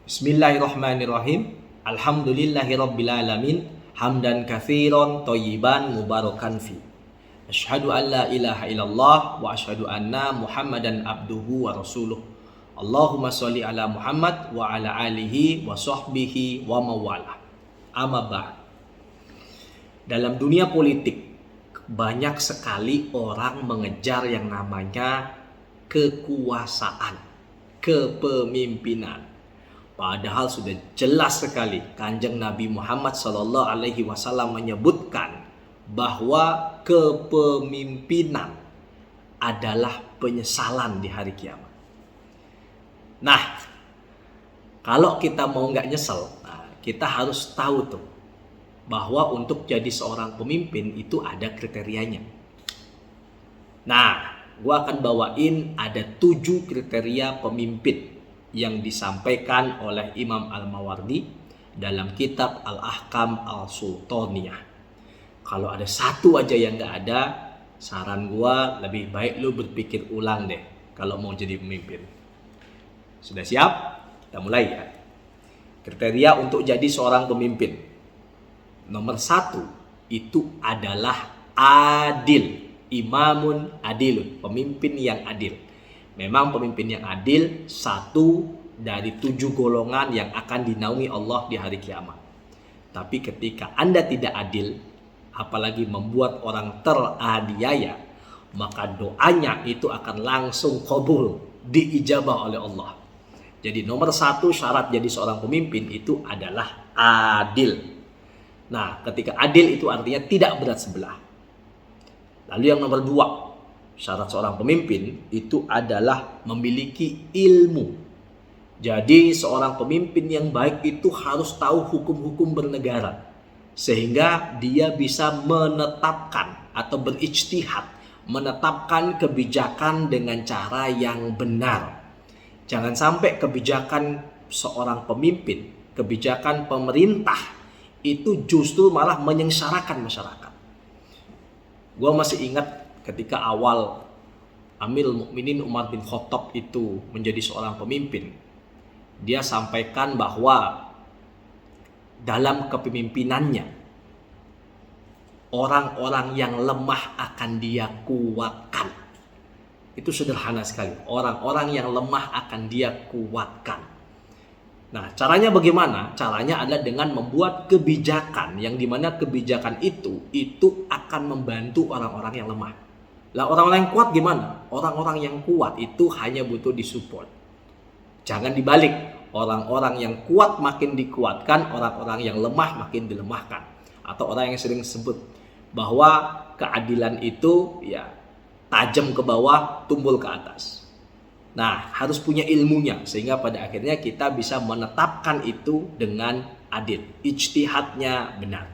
Bismillahirrahmanirrahim. Alhamdulillahirabbil alamin. Hamdan katsiran thayyiban mubarakan fi. Asyhadu an la ilaha illallah wa asyhadu anna Muhammadan abduhu wa rasuluh. Allahumma sholli ala Muhammad wa ala alihi wa sahbihi wa mawalah. Amma ba'd. Dalam dunia politik banyak sekali orang mengejar yang namanya kekuasaan, kepemimpinan. Padahal sudah jelas sekali Kanjeng Nabi Muhammad SAW menyebutkan bahwa kepemimpinan adalah penyesalan di hari kiamat. Nah, kalau kita mau nggak nyesel, kita harus tahu tuh bahwa untuk jadi seorang pemimpin itu ada kriterianya. Nah, gua akan bawain ada 7 kriteria pemimpin yang disampaikan oleh Imam Al-Mawardi dalam kitab Al-Ahkam Al-Sultaniyah. Kalau ada satu aja yang nggak ada, saran gua lebih baik lu berpikir ulang deh kalau mau jadi pemimpin. Sudah siap? Kita mulai ya. Kriteria untuk jadi seorang pemimpin. Nomor 1 itu adalah adil. Imamun adilun, pemimpin yang adil. Memang pemimpin yang adil satu dari 7 golongan yang akan dinaungi Allah di hari kiamat. Tapi ketika Anda tidak adil, apalagi membuat orang teraniaya, maka doanya itu akan langsung qabul, diijabah oleh Allah. Jadi nomor 1 syarat jadi seorang pemimpin itu adalah adil. Nah, ketika adil itu artinya tidak berat sebelah. Lalu yang nomor 2, syarat seorang pemimpin itu adalah memiliki ilmu. Jadi seorang pemimpin yang baik itu harus tahu hukum-hukum bernegara, sehingga dia bisa menetapkan atau berijtihad, menetapkan kebijakan dengan cara yang benar. Jangan sampai kebijakan seorang pemimpin, kebijakan pemerintah itu justru malah menyengsarakan masyarakat. Gua masih ingat ketika awal Amirul Mukminin Umar bin Khattab itu menjadi seorang pemimpin, dia sampaikan bahwa dalam kepemimpinannya orang-orang yang lemah akan dia kuatkan. Itu sederhana sekali. Orang-orang yang lemah akan dia kuatkan. Nah, caranya bagaimana? Caranya adalah dengan membuat kebijakan yang dimana kebijakan itu akan membantu orang-orang yang lemah. Lah orang-orang yang kuat gimana? Orang-orang yang kuat itu hanya butuh disupport. Jangan dibalik. Orang-orang yang kuat makin dikuatkan, orang-orang yang lemah makin dilemahkan. Atau orang yang sering sebut bahwa keadilan itu ya tajam ke bawah, tumbul ke atas. Nah, harus punya ilmunya sehingga pada akhirnya kita bisa menetapkan itu dengan adil. Ijtihadnya benar.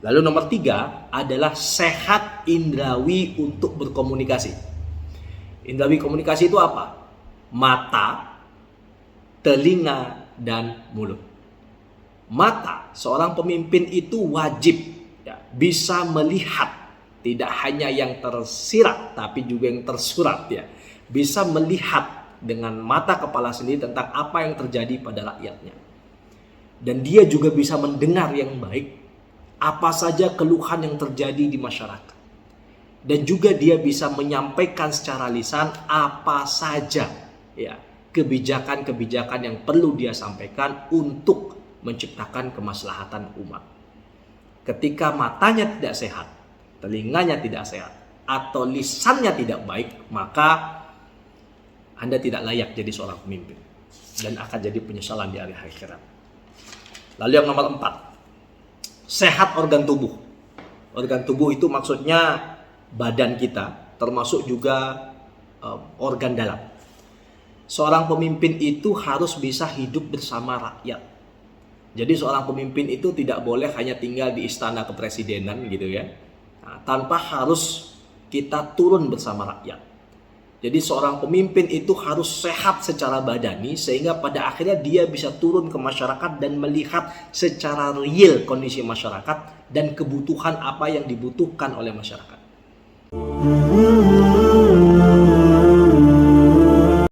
Lalu nomor 3 adalah sehat indrawi untuk berkomunikasi. Indrawi komunikasi itu apa? Mata, telinga, dan mulut. Mata, seorang pemimpin itu wajib bisa melihat. Tidak hanya yang tersirat, tapi juga yang tersurat ya. Bisa melihat dengan mata kepala sendiri tentang apa yang terjadi pada rakyatnya. Dan dia juga bisa mendengar yang baik apa saja keluhan yang terjadi di masyarakat. Dan juga dia bisa menyampaikan secara lisan apa saja ya kebijakan-kebijakan yang perlu dia sampaikan untuk menciptakan kemaslahatan umat. Ketika matanya tidak sehat, telinganya tidak sehat, atau lisannya tidak baik, maka Anda tidak layak jadi seorang pemimpin dan akan jadi penyesalan di hari akhirat. Lalu yang nomor 4, sehat organ tubuh. Organ tubuh itu maksudnya badan kita, termasuk juga organ dalam. Seorang pemimpin itu harus bisa hidup bersama rakyat. Jadi seorang pemimpin itu tidak boleh hanya tinggal di istana kepresidenan gitu ya. Nah, tanpa harus kita turun bersama rakyat. Jadi seorang pemimpin itu harus sehat secara badani sehingga pada akhirnya dia bisa turun ke masyarakat dan melihat secara real kondisi masyarakat dan kebutuhan apa yang dibutuhkan oleh masyarakat.